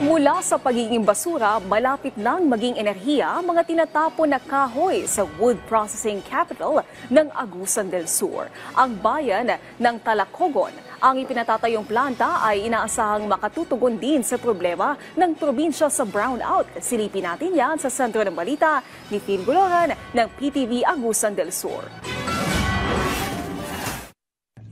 Mula sa pagiging basura, malapit nang maging enerhiya mga tinatapon na kahoy sa wood processing capital ng Agusan del Sur. Ang bayan ng Talacogon, ang ipinatatayong planta ay inaasahang makatutugon din sa problema ng probinsya sa brownout. Silipin natin yan sa sentro ng balita ni Phil Goloran ng PTV Agusan del Sur.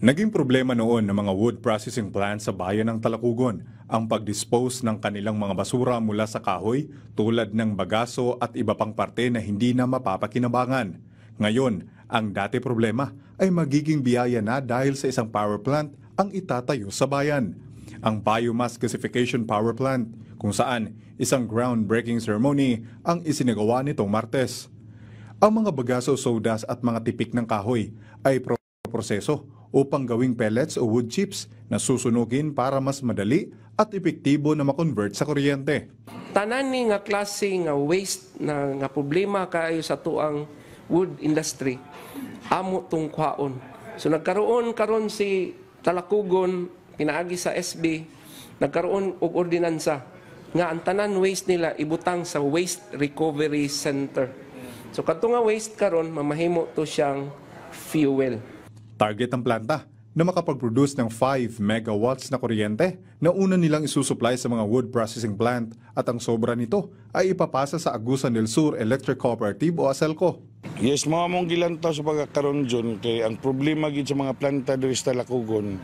Naging problema noon ng mga wood processing plant sa bayan ng Talacogon ang pag-dispose ng kanilang mga basura mula sa kahoy tulad ng bagaso at iba pang parte na hindi na mapapakinabangan. Ngayon, ang dati problema ay magiging biyaya na dahil sa isang power plant ang itatayo sa bayan. Ang Biomass Gasification Power Plant, kung saan isang groundbreaking ceremony ang isinagawa nitong Martes. Ang mga bagaso, sodas at mga tipik ng kahoy ay proseso upang gawing pellets o wood chips na susunugin para mas madali at epektibo na makonvert sa kuryente. Tanan ni nga klase nga waste nga problema kaayo sa tuang wood industry, amo tong kwaon. So nagkaroon karon si Talacogon, pinaagi sa SB, nagkaroon og ordinansa nga ang tanan waste nila ibutang sa Waste Recovery Center. So kadto nga waste karon mamahimo to siyang fuel. Target ng planta na makapag-produce ng 5 megawatts na kuryente na una nilang isusupply sa mga wood processing plant at ang sobra nito ay ipapasa sa Agusan del Sur Electric Cooperative o ASELCO. Yes, mga mong gilantaw sa pagkakaroon dyan kay ang problema gid sa mga planta diri sa Talacogon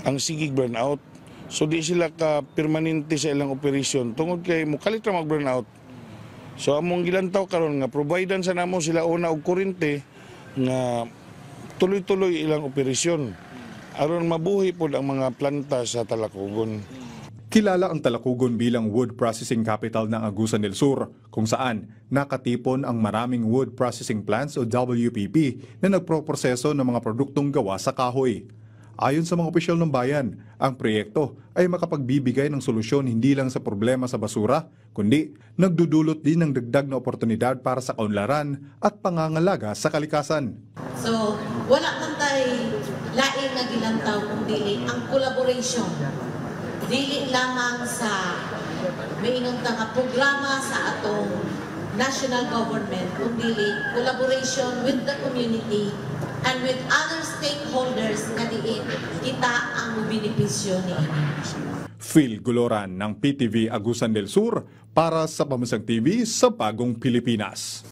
ang sigig burnout. So di sila ka permanente sa ilang operasyon tungod kay mukalit ra mag-burnout. So among gilantaw karon nga providean sa namo sila una og kuryente nga tuloy-tuloy ilang operasyon aron mabuhi pod ang mga planta sa Talacogon. Kilala ang Talacogon bilang wood processing capital ng Agusan del Sur, kung saan nakatipon ang maraming wood processing plants o WPP na nagproproseso ng mga produktong gawa sa kahoy. Ayon sa mga opisyal ng bayan, ang proyekto ay makapagbibigay ng solusyon hindi lang sa problema sa basura, kundi nagdudulot din ng dagdag na oportunidad para sa kaunlaran at pangangalaga sa kalikasan. So, wala man tayo laing na gilantaw kung dili ang collaboration. Dili lamang sa maingon ta nga programa sa atong national government, kung dili collaboration with the community and with other stakeholders na diin kita ang benepisyo niini. Phil Goloran ng PTV Agusan del Sur para sa Pambansang TV sa Bagong Pilipinas.